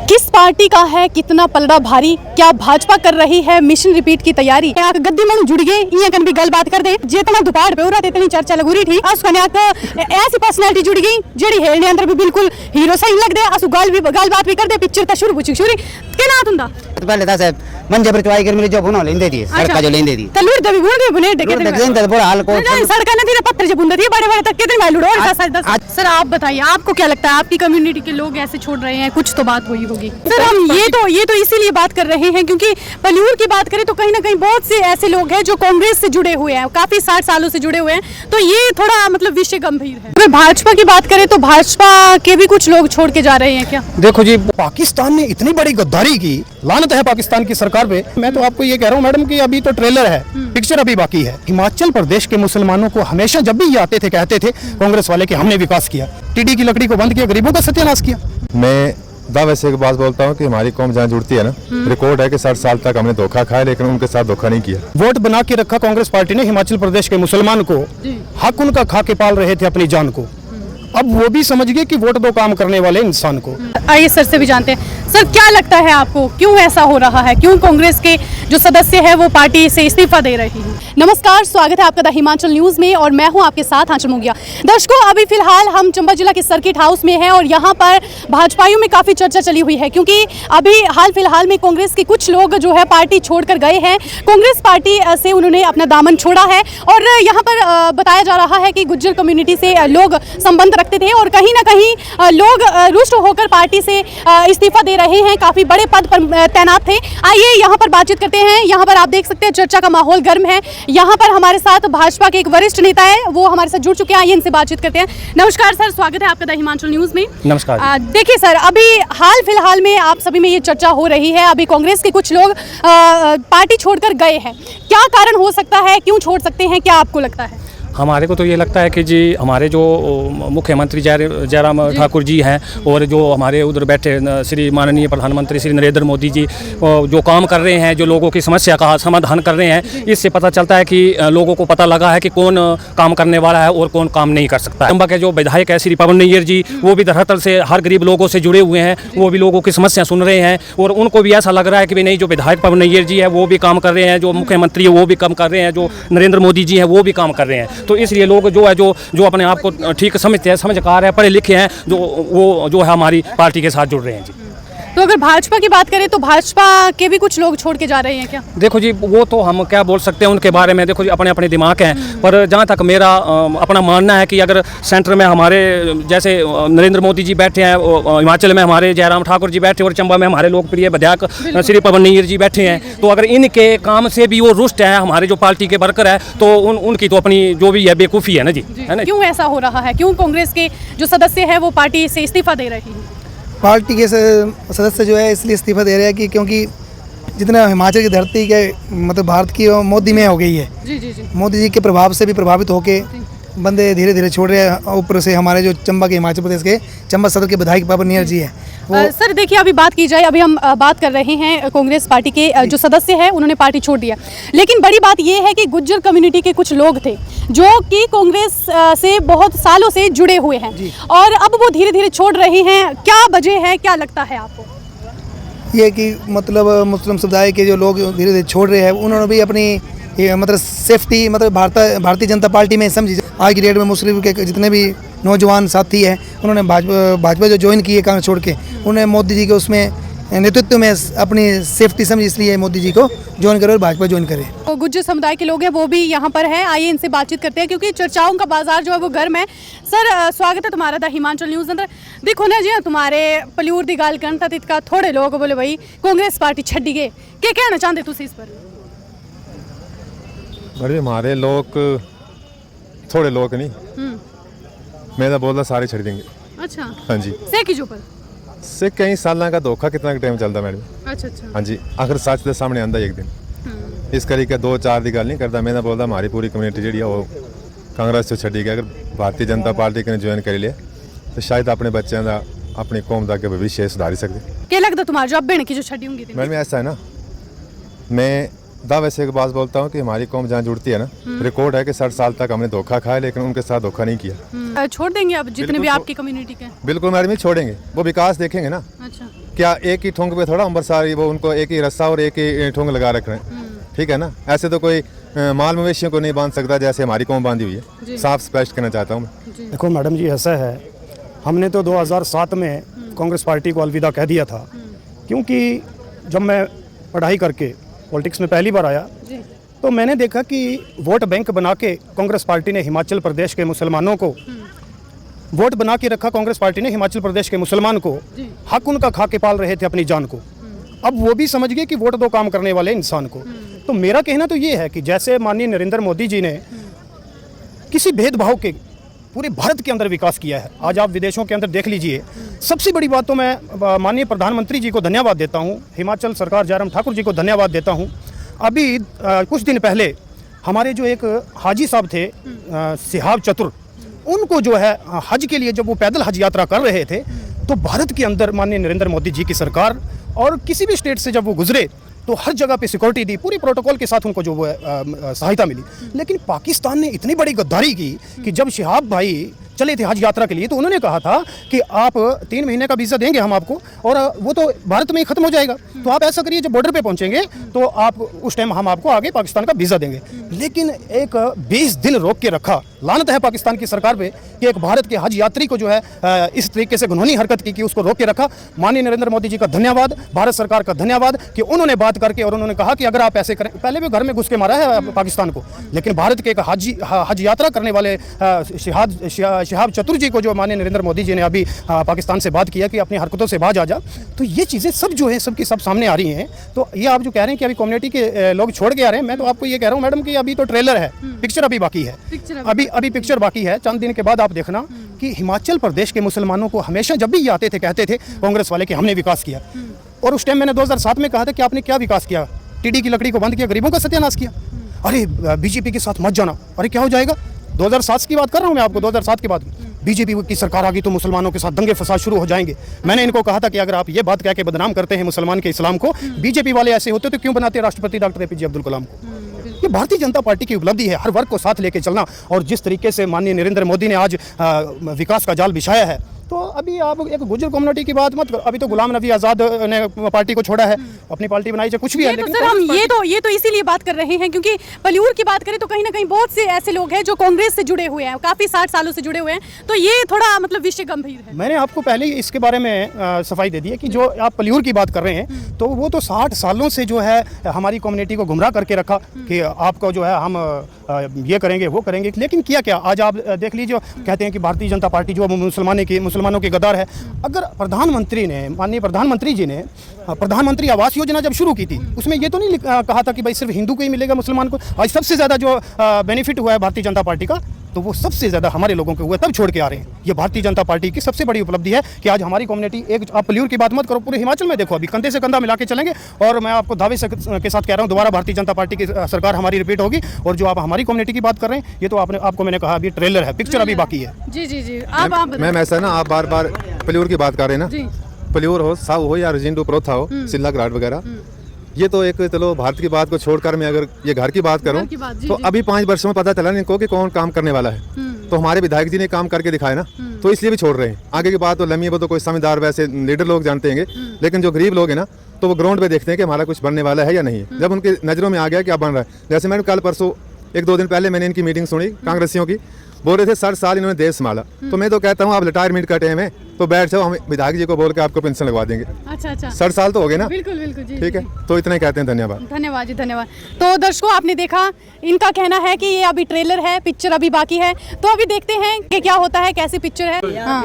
किस पार्टी का है कितना पलड़ा भारी, क्या भाजपा कर रही है मिशन रिपीट की तैयारी? गद्दी में जुड़ गए इं कन भी गलबात कर दे जितना दोपहर पे हो रहा था इतनी चर्चा लगूरी थी उसने ऐसी पर्सनालिटी जुड़ गई जेडी हेलने अंदर भी बिल्कुल हीरो सही लग दे असु गलबात भी कर दे पिक्चर ता शुरू के ना तुंदा तो पहले था साहब मंजे पर चवाई कर मिले जो बुनो लेंदे थी सड़का जो लेंदे थी तलूर दबी बुने डेके देख बुरा हाल को सड़का न थी पत्थर जो बुंदा थी बड़े तक कितने माइल उड़ो। सर आप बताइए आपको क्या लगता है आपकी कम्युनिटी के लोग ऐसे छोड़ रहे हैं, कुछ तो बात हुई होगी। सर हम ये तो इसीलिए बात कर रहे हैं क्योंकि पलूर की बात करें तो कहीं ना कहीं बहुत से ऐसे लोग हैं जो कांग्रेस से जुड़े हुए हैं, काफी 60 सालों से जुड़े हुए हैं, तो ये थोड़ा मतलब विषय गंभीर है। अगर भाजपा की बात करें तो भाजपा के भी कुछ लोग छोड़ के जा रहे हैं क्या? देखो जी, पाकिस्तान ने इतनी बड़ी गद्दारी की, लानत है पाकिस्तान की सरकार पे। मैं तो आपको ये कह रहा हूँ मैडम कि अभी तो ट्रेलर है, पिक्चर अभी बाकी है। हिमाचल प्रदेश के मुसलमानों को हमेशा जब भी ये आते थे कहते थे कांग्रेस वाले कि हमने विकास किया, टीडी की लकड़ी को बंद किया, गरीबों का सत्यानाश किया। मैं दावे से एक बात बोलता हूँ कि हमारी कौम जहाँ जुड़ती है ना, रिकॉर्ड है कि 60 साल तक हमने धोखा खाया लेकिन उनके साथ धोखा नहीं किया। वोट बना के रखा कांग्रेस पार्टी ने हिमाचल प्रदेश के मुसलमान को, हक उनका खा के पाल रहे थे अपनी जान को, अब वो भी समझ गए कि वोट दो काम करने वाले इंसान को। आइए सर से भी जानते हैं। सर क्या लगता है आपको क्यों ऐसा हो रहा है, क्यों कांग्रेस के जो सदस्य है वो पार्टी से इस्तीफा दे रही है? नमस्कार, स्वागत है आपका द हिमाचल न्यूज में और मैं हूं आपके साथ आंचल मुंगिया। दर्शकों, अभी फिलहाल हम चंबा जिला के सर्किट हाउस में हैं और यहां पर भाजपाइयों में काफ़ी चर्चा चली हुई है क्योंकि अभी हाल फिलहाल में कांग्रेस के कुछ लोग जो है पार्टी छोड़कर गए हैं। कांग्रेस पार्टी से उन्होंने अपना दामन छोड़ा है और यहाँ पर बताया जा रहा है कि गुज्जर कम्युनिटी से लोग संबंध रखते थे और कहीं ना कहीं लोग रुष्ट होकर पार्टी से इस्तीफा दे रहे हैं, काफ़ी बड़े पद पर तैनात थे। आइए यहाँ पर बातचीत करते हैं। यहाँ पर आप देख सकते हैं चर्चा का माहौल गर्म है। यहाँ पर हमारे साथ भाजपा के एक वरिष्ठ नेता है, वो हमारे साथ जुड़ चुके हैं। आइए इनसे बातचीत करते हैं। नमस्कार सर, स्वागत है आपका द हिमाचल न्यूज में। नमस्कार। देखिए सर, अभी हाल फिलहाल में आप सभी में ये चर्चा हो रही है, अभी कांग्रेस के कुछ लोग पार्टी छोड़कर गए हैं, क्या कारण हो सकता है, क्यों छोड़ सकते हैं, क्या आपको लगता है? हमारे को तो ये लगता है कि जी हमारे जो मुख्यमंत्री जयराम ठाकुर जी हैं और जो हमारे उधर बैठे श्री माननीय प्रधानमंत्री श्री नरेंद्र मोदी जी जो काम कर रहे हैं, जो लोगों की समस्या का समाधान कर रहे हैं, इससे पता चलता है कि लोगों को पता लगा है कि कौन काम करने वाला है और कौन काम नहीं कर सकता है। चंबा के जो विधायक है श्री पवन नैयर जी, वो भी धरातल से हर गरीब लोगों से जुड़े हुए हैं, वो भी लोगों की समस्या सुन रहे हैं और उनको भी ऐसा लग रहा है कि नहीं, जो विधायक पवन नैयर जी है वो भी काम कर रहे हैं, जो मुख्यमंत्री है वो भी काम कर रहे हैं, जो नरेंद्र मोदी जी हैं वो भी काम कर रहे हैं। तो इसलिए लोग जो है जो अपने आप को ठीक समझते हैं, समझकार है, पढ़े लिखे हैं, वो जो है हमारी पार्टी के साथ जुड़ रहे हैं जी। तो अगर भाजपा की बात करें तो भाजपा के भी कुछ लोग छोड़ के जा रहे हैं क्या? देखो जी, वो तो हम क्या बोल सकते हैं उनके बारे में, देखो जी अपने अपने दिमाग हैं, पर जहाँ तक मेरा अपना मानना है कि अगर सेंटर में हमारे जैसे नरेंद्र मोदी जी बैठे हैं, हिमाचल में हमारे जयराम ठाकुर जी बैठे और चंबा में हमारे लोकप्रिय विधायक श्री पवन नैयर जी बैठे हैं, तो अगर इनके काम से भी वो रुष्ट है हमारे जो पार्टी के वर्कर है, तो उनकी तो अपनी जो भी है बेवकूफ़ी है ना जी, है ना। क्यों ऐसा हो रहा है, क्यों कांग्रेस के जो सदस्य है वो पार्टी से इस्तीफा दे रही है? पार्टी के सदस्य जो है इसलिए इस्तीफा दे रहे हैं कि क्योंकि जितना हिमाचल की धरती के मतलब भारत की मोदी में हो गई है, जी। मोदी जी के प्रभाव से भी प्रभावित होके बंदे धीरे धीरे छोड़ रहे हैं। ऊपर से हमारे जो चंबा के हिमाचल प्रदेश के चंबा सदर के विधायक पवन नैयर जी हैं। सर देखिए, अभी बात की जाए, अभी हम बात कर रहे हैं कांग्रेस पार्टी के जो सदस्य हैं उन्होंने पार्टी छोड़ दिया, लेकिन बड़ी बात ये है कि गुज्जर कम्युनिटी के कुछ लोग थे जो कि कांग्रेस से बहुत सालों से जुड़े हुए हैं और अब वो धीरे धीरे छोड़ रहे हैं। क्या वजह है, क्या लगता है आपको? ये कि मतलब मुस्लिम समुदाय के जो लोग धीरे धीरे छोड़ रहे हैं, उन्होंने भी अपनी मतलब सेफ्टी मतलब भारतीय जनता पार्टी में समझी। आज की डेट में मुस्लिम के जितने भी नौजवान साथी हैं उन्होंने भाजपा जो ज्वाइन किए काम छोड़ के, उन्होंने मोदी जी के उसमें नेतृत्व में अपनी सेफ्टी समझी, इसलिए मोदी जी को ज्वाइन करे और भाजपा ज्वाइन करे। तो गुज्जर समुदाय के लोग हैं वो भी यहाँ पर है, आइए इनसे बातचीत करते हैं क्योंकि चर्चाओं का बाजार जो है वो गर्म है। सर स्वागत है तुम्हारा द हिमाचल न्यूज़ अंदर। देखो ना जी, तुम्हारे पलूर की गल करन तां इतका थोड़े लोग बोले भाई कांग्रेस पार्टी छड्डी गए, क्या कहना चाहते तुम इस पर? बड़े हमारे लोग थोड़े लोग नहीं, मैं तो बोलता सारे छड़ देंगे। अच्छा, हाँ जी। से की जो पर से कई साल का धोखा कितना टाइम चलता मैडम। अच्छा। हाँ जी, आखिर सच के सामने आंदा एक दिन। इस करी के 2-4 की गल नहीं करता, मैं तो बोलता हमारी पूरी कम्युनिटी जी वो कांग्रेस से छड़ी गई। अगर भारतीय जनता पार्टी ने ज्वाइन कर लिया तो शायद अपने बच्चों का, अपनी कौम का भविष्य सुधार सकते। क्या लगता तुम्हारा जो बहन की जो छड़ी होंगी? मैडम ऐसा है ना, मैं दावे से एक बात बोलता हूँ कि हमारी कौम जहाँ जुड़ती है ना, रिकॉर्ड है कि 60 साल तक हमने धोखा खाया लेकिन उनके साथ धोखा नहीं किया। छोड़ देंगे अब जितने भी आपकी कम्युनिटी के? बिल्कुल मैडम, ही छोड़ेंगे, वो विकास देखेंगे ना। अच्छा। क्या एक ही ठोंग पे थोड़ा अंबरसर वो उनको एक ही रस्सा और एक ही ठोंग लगा रख रहे हैं, ठीक है ना। ऐसे तो कोई माल मवेशियों को नहीं बांध सकता जैसे हमारी कौम बांधी हुई है। साफ स्पष्ट करना चाहता हूँ मैं। देखो मैडम जी, ऐसा है, हमने तो 2007 में कांग्रेस पार्टी को अलविदा कह दिया था, क्योंकि जब मैं पढ़ाई करके पॉलिटिक्स में पहली बार आया तो मैंने देखा कि वोट बैंक बना के कांग्रेस पार्टी ने हिमाचल प्रदेश के मुसलमानों को वोट बना के रखा। कांग्रेस पार्टी ने हिमाचल प्रदेश के मुसलमान को हक उनका खा के पाल रहे थे अपनी जान को। अब वो भी समझ गए कि वोट दो काम करने वाले इंसान को। तो मेरा कहना तो ये है कि जैसे माननीय नरेंद्र मोदी जी ने किसी भेदभाव के पूरे भारत के अंदर विकास किया है, आज आप विदेशों के अंदर देख लीजिए। सबसे बड़ी बात तो मैं माननीय प्रधानमंत्री जी को धन्यवाद देता हूँ, हिमाचल सरकार जयराम ठाकुर जी को धन्यवाद देता हूँ। अभी कुछ दिन पहले हमारे जो एक हाजी साहब थे सिहाब चतुर, उनको जो है हज के लिए जब वो पैदल हज यात्रा कर रहे थे तो भारत के अंदर माननीय नरेंद्र मोदी जी की सरकार और किसी भी स्टेट से जब वो गुजरे तो हर जगह पे सिक्योरिटी दी, पूरी प्रोटोकॉल के साथ उनको जो वो सहायता मिली। लेकिन पाकिस्तान ने इतनी बड़ी गद्दारी की कि जब शिहाब भाई चले थे हज यात्रा के लिए तो उन्होंने कहा था कि आप 3 महीने का वीज़ा देंगे हम आपको, और वो तो भारत में ही ख़त्म हो जाएगा, तो आप ऐसा करिए जब बॉर्डर पे पहुंचेंगे तो आप उस टाइम हम आपको आगे पाकिस्तान का वीज़ा देंगे। लेकिन एक 20 दिन रोक के रखा। लानत है पाकिस्तान की सरकार पे कि एक भारत के हज यात्री को जो है इस तरीके से घिनौनी हरकत की कि उसको रोक के रखा। माननीय नरेंद्र मोदी जी का धन्यवाद, भारत सरकार का धन्यवाद कि उन्होंने बात करके और उन्होंने कहा कि अगर आप ऐसे करें, पहले भी घर में घुस के मारा है पाकिस्तान को, लेकिन भारत के एक हज यात्रा करने वाले शिहाब चतुर जी को जो माननीय नरेंद्र मोदी जी ने अभी पाकिस्तान से बात किया कि अपनी हरकतों से बाज आ जा, तो ये चीज़ें सब जो है सबकी सब सामने आ रही हैं। तो ये आप जो कह रहे हैं कि अभी कम्युनिटी के लोग छोड़ के आ रहे हैं, मैं तो आपको ये कह रहा हूँ मैडम कि अभी तो ट्रेलर है, पिक्चर अभी बाकी है, अभी पिक्चर बाकी है। चंद दिन के बाद आप देखना कि हिमाचल प्रदेश के मुसलमानों को हमेशा जब भी ये आते थे कहते थे कांग्रेस वाले कि हमने विकास किया, और उस टाइम मैंने 2007 में कहा था कि आपने क्या विकास किया, टीडी की लकड़ी को बंद किया, गरीबों का सत्यानाश किया। अरे बीजेपी के साथ मत जाना, अरे क्या हो जाएगा। 2007 की बात कर रहा हूँ मैं आपको, 2007 के बाद बीजेपी की सरकार आ गई तो मुसलमानों के साथ दंगे फसाद शुरू हो जाएंगे। मैंने इनको कहा था कि अगर आप ये बात कह के बदनाम करते हैं मुसलमान के इस्लाम को, बीजेपी वाले ऐसे होते तो क्यों बनाते राष्ट्रपति डॉक्टर एपीजे अब्दुल कलाम को। ये भारतीय जनता पार्टी की उपलब्धि है, हर वर्ग को साथ लेके चलना, और जिस तरीके से माननीय नरेंद्र मोदी ने आज विकास का जाल बिछाया है। तो अभी आप एक गुजर कम्युनिटी की बात मत करो, अभी तो गुलाम नबी आज़ाद ने पार्टी को छोड़ा है, अपनी पार्टी बनाई चाहे कुछ भी है। तो सर हम ये तो इसीलिए बात कर रहे हैं क्योंकि पलियूर की बात करें तो कहीं ना कहीं बहुत से ऐसे लोग हैं जो कांग्रेस से जुड़े हुए हैं, काफी 60 सालों से जुड़े हुए हैं, तो ये थोड़ा मतलब विषय गंभीर है। मैंने आपको पहले ही इसके बारे में सफाई दे दी है कि जो आप पलियूर की बात कर रहे हैं तो वो तो 60 सालों से जो है हमारी कम्युनिटी को गुमराह करके रखा कि आपको जो है हम ये करेंगे वो करेंगे। लेकिन किया क्या, आज आप देख लीजिए, कहते हैं कि भारतीय जनता पार्टी जो मुसलमानों की गद्दार है। अगर प्रधानमंत्री ने, माननीय प्रधानमंत्री जी ने प्रधानमंत्री आवास योजना जब शुरू की थी, उसमें ये तो नहीं कहा था कि भाई सिर्फ हिंदू को ही मिलेगा, मुसलमान को। आज सबसे ज़्यादा जो बेनिफिट हुआ है भारतीय जनता पार्टी का, तो वो सबसे ज़्यादा हमारे लोगों को हुआ, तब छोड़ के आ रहे हैं। ये भारतीय जनता पार्टी की सबसे बड़ी उपलब्धि है कि आज हमारी कम्युनिटी एक, आप पलियूर की बात मत करो, पूरे हिमाचल में देखो अभी कंधे से कंधा मिला के चलेंगे। और मैं आपको दावे के साथ कह रहा हूँ, दोबारा भारतीय जनता पार्टी की सरकार हमारी रिपीट होगी। और जो आप हमारी कम्युनिटी की बात कर रहे हैं, ये तो आपको मैंने कहा अभी ट्रेलर है, पिक्चर अभी बाकी है। जी आप मैम ऐसा ना, आप बार बार पलियूर की बात कर रहे हैं ना, पलियूर हो, साहू हो या रजिंडो प्रोथा हो, सिल्ला घाट वगैरह, ये तो एक, चलो भारत की बात को छोड़कर मैं अगर ये घर की बात करूं तो अभी 5 वर्षों में पता चला इनको कि कौन काम करने वाला है। तो हमारे विधायक जी ने काम करके दिखाया ना, तो इसलिए भी छोड़ रहे हैं। आगे की बात तो लम्बी है, वो तो कोई समझदार वैसे लीडर लोग जानते हैं, लेकिन जो गरीब लोग हैं ना, तो वो ग्राउंड पे देखते हैं कि हमारा कुछ बनने वाला है या नहीं है। जब उनकी नज़रों में आ गया क्या बन रहा है, जैसे मैंने कल परसों 1-2 दिन पहले मैंने इनकी मीटिंग सुनी कांग्रेसियों की, बोल रहे थे 60 साल इन्होंने देश संभाला। तो मैं तो कहता हूँ आप रिटायरमेंट का टाइम है तो बैठ जाओ, हम विधायक जी को बोल के आपको पेंशन लगवा देंगे। अच्छा 60 साल तो हो गए ना। बिल्कुल जी, ठीक है, तो इतना ही कहते हैं। धन्यवाद जी, धन्यवाद। तो दर्शकों आपने देखा, इनका कहना है कि ये अभी ट्रेलर है, पिक्चर अभी बाकी है। तो अभी देखते हैं कि क्या होता है, कैसी पिक्चर है। हाँ।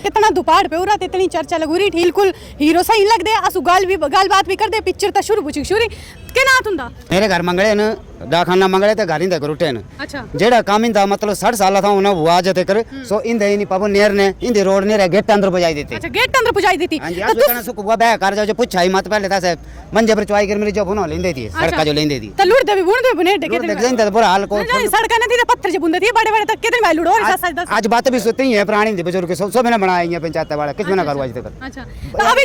इतना दुपाड़ पे उरा इतनी चर्चा लगूरी बिल्कुल हीरो सही लग दे, असु गाल बात भी कर दे, पिक्चर तो शुरू पूछी शुरू के ना तुंदा मेरे घर मंगले न दाखाना मंगले तो घर इंदे करुटे न। अच्छा जेड़ा काम इंदा मतलब 60 साल था उन्हें वो आ जाते कर सो इंदे नी पापो नेर ने इंदे रोड ने गेट अंदर पहुंचाई देते। अच्छा गेट अंदर पहुंचाई देती। हां जी, आज कहना सुकुवा बे कर जाओ, जो पूछाई मत पहले था से मंजे पर चवाई कर मेरी जो बुनो लेंदे थी, सड़का जो लेंदे थी तो लूट दे बुन दे बुने देख जाइन बुरा हाल को सड़का ने थी पत्थर जे बुंदे थी, बड़े तक कितने भाई लूट और सच आज बात भी सुनते ही है, पुरानी दे बुजुर्ग के सब मैंने बनाया है पंचायत वाला किछ ना करू आज तक। अच्छा तो अबे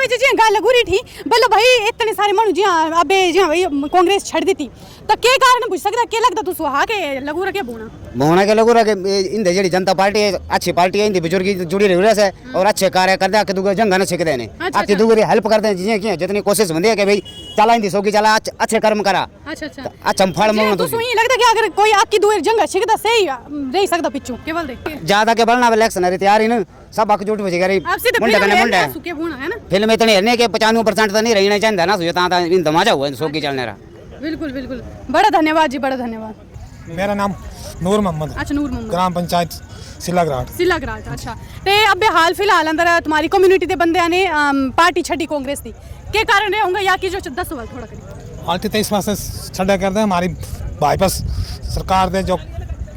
जी गाल लगूरी थी बोलो भाई इतने सारे मानू जी अबे जी भाई कांग्रेस छड़ देती तो के कारण पूछ सकता के लगता तू सुहा के लगू रखे बोना मोहना के लोगों के इंदे जेडी जनता पार्टी है अच्छी पार्टी है इंदे बुजुर्ग जुड़ी रही है और अच्छे कार्य करते हैं दुगो जंग न छिकते हैं अच्छा, आके दुगो हेल्प करते हैं जिये की जितनी कोशिश होती है कि भाई चला इंदी सोगी चला अच्छे कर्म करा अच्छा अच्छा अच्छा फल मोहन तो सुई लगता कि अगर कोई आपकी दूर जंग छिकता सही रह सकता पिछू केवल देख ज्यादा के बलना इलेक्शन है तैयार ही ना सब हक झूठ बजे गरी आपसे तो मुंडे कने मुंडे सुके बोना है ना फिल्म इतनी हरने के 95% तो नहीं रहना चाहिए ना सोचता इन दमाजा हुआ सोगी चलने रहा बिल्कुल बिल्कुल बड़ा धन्यवाद जी बड़ा धन्यवाद मेरा नाम नूर मोहम्मद अच्छा नूर मोहम्मद ग्राम पंचायत सिलाग्राट सिलाग्राट अच्छा ते अबे हाल फिलहाल अंदर तुम्हारी कम्युनिटी दे बंदे ने पार्टी छड़ी कांग्रेस दी के कारण रहे होंगे या कि जो 10 सवाल थोड़ा करी आलती 23 मास से छड़ा कर दे हमारी बाईपास सरकार दे जो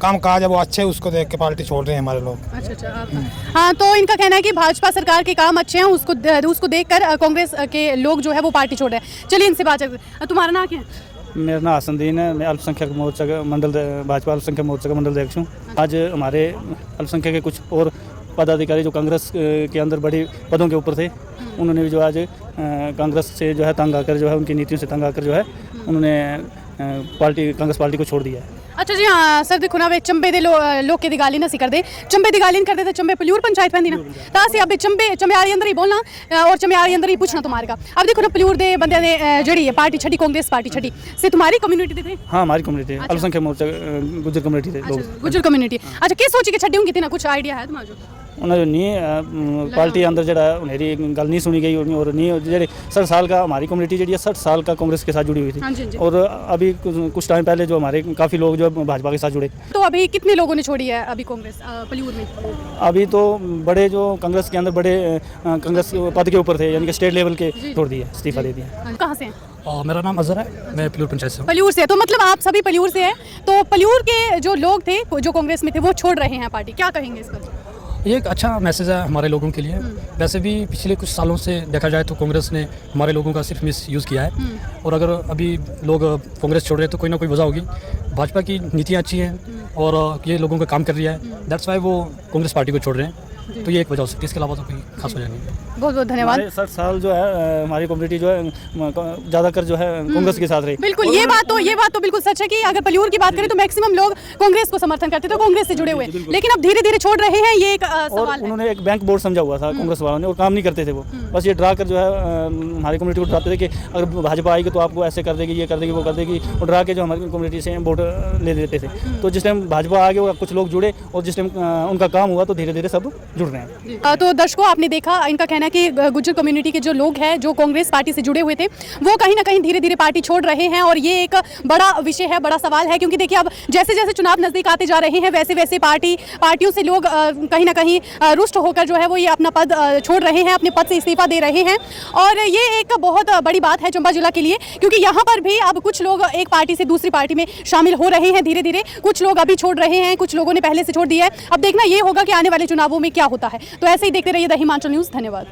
काम काज है वो अच्छे उसको देख के पार्टी छोड़ रहे हैं हमारे लोग। अच्छा अच्छा हाँ तो इनका कहना है कि भाजपा सरकार के काम अच्छे हैं उसको देखकर कांग्रेस के लोग जो है वो पार्टी छोड़ रहे हैं। चलिए इनसे बात करते। तुम्हारा नाम क्या है? मेरा नाम हसनदीन है। मैं अल्पसंख्यक मोर्चा का मंडल भाजपा अल्पसंख्यक मोर्चा का मंडल अध्यक्ष हूँ। आज हमारे अल्पसंख्यक के कुछ और पदाधिकारी जो कांग्रेस के अंदर बड़ी पदों के ऊपर थे उन्होंने भी जो आज कांग्रेस से जो है तंग आकर जो है उनकी नीतियों से तंग आकर जो है उन्होंने कांग्रेस पार्टी को छोड़ दिया है। अच्छा जी हाँ सर देखो ना वे चंबे दे लोग के दी गाली ना सी कर दे चंबे दी गाली करते थे चंबे पल्यूर पंचायत पैंदी ना तासी अब चंबे अंदर ही बोलना और चंबे अंदर ही पूछना तुम्हारे का। अब देखो ना पल्यूर दे बंदे ने जड़ी है पार्टी छड़ी कांग्रेस पार्टी छड़ी से तुम्हारी कम्युनिटी थे? हाँ हमारी कम्युनिटी अल्पसंख्यक मोर्चा गुजर कम्युनिटी थे लोग। गुजर कम्युनिटी अच्छा के सोची के छड्डी होंगी थी ना कुछ आइडिया है तुम्हारे? उन्होंने नहीं पार्टी अंदर जरा उन्हेरी गल नहीं सुनी गई और नहीं जेडे 60 साल का हमारी कम्युनिटी जी 60 साल का कांग्रेस के साथ जुड़ी हुई थी और अभी कुछ टाइम पहले जो हमारे काफ़ी लोग जो भाजपा के साथ जुड़े। तो अभी कितने लोगों ने छोड़ी है अभी कांग्रेस पल्यूर में? अभी तो बड़े जो कांग्रेस के अंदर बड़े कांग्रेस पद के ऊपर थे यानी कि स्टेट लेवल के छोड़ दिए इस्तीफा दे दिया। कहाँ से हैं? मेरा नाम अजहर है। मैं पल्यूर पंचायत से हूँ। पल्यूर से तो मतलब आप सभी पल्यूर से हैं। तो पल्यूर के जो लोग थे जो कांग्रेस में थे वो छोड़ रहे हैं पार्टी, क्या कहेंगे इसका? ये एक अच्छा मैसेज है हमारे लोगों के लिए। वैसे भी पिछले कुछ सालों से देखा जाए तो कांग्रेस ने हमारे लोगों का सिर्फ मिस यूज़ किया है और अगर अभी लोग कांग्रेस छोड़ रहे हैं तो कोई ना कोई वजह होगी। भाजपा की नीतियाँ अच्छी हैं और ये लोगों का काम कर रही है, दैट्स वाई वो कांग्रेस पार्टी को छोड़ रहे हैं। तो ये एक वजह हो सकती है, इसके अलावा तो कोई खास वजह नहीं है। बहुत बहुत धन्यवाद। 60 साल जो है हमारी कम्युनिटी जो है ज़्यादातर जो है कांग्रेस के साथ रही। बिल्कुल ये बात तो बिल्कुल सच है कि अगर पल्यूर की बात करें तो मैक्सिमम लोग कांग्रेस को समर्थन करते थे, कांग्रेस से जुड़े हुए, लेकिन अब धीरे धीरे छोड़ रहे हैं, ये एक सवाल है। उन्होंने एक बैंक बोर्ड समझा हुआ था कांग्रेस वालों ने और काम नहीं करते थे वो, बस ये डरा कर जो है हमारी कम्युनिटी को डराते थे कि अगर भाजपा आएगी तो आपको ऐसे कर देगी, ये कर देगी, वो कर देगी, और डरा के जो हमारी कम्युनिटी से वोट ले लेते थे। तो जिस टाइम भाजपा आ गया कुछ लोग जुड़े और जिस टाइम उनका काम हुआ तो धीरे धीरे सब जुड़ रहे हैं। तो दर्शकों आपने देखा इनका कहना है कि गुज्जर कम्युनिटी के जो लोग हैं जो कांग्रेस पार्टी से जुड़े हुए थे वो कहीं ना कहीं धीरे धीरे पार्टी छोड़ रहे हैं और ये एक बड़ा विषय है, बड़ा सवाल है, क्योंकि देखिए अब जैसे जैसे चुनाव नजदीक आते जा रहे हैं वैसे वैसे पार्टियों से लोग कहीं ना कहीं रुष्ट होकर जो है वो ये अपना पद छोड़ रहे हैं, अपने पद से इस्तीफा दे रहे हैं। और ये एक बहुत बड़ी बात है चंबा जिला के लिए, क्योंकि यहाँ पर भी अब कुछ लोग एक पार्टी से दूसरी पार्टी में शामिल हो रहे हैं धीरे धीरे, कुछ लोग अभी छोड़ रहे हैं, कुछ लोगों ने पहले से छोड़ दिया है। अब देखना ये होगा कि आने वाले चुनावों में क्या होता है। तो ऐसे ही देखते रहिए द हिमाचल न्यूज़। धन्यवाद।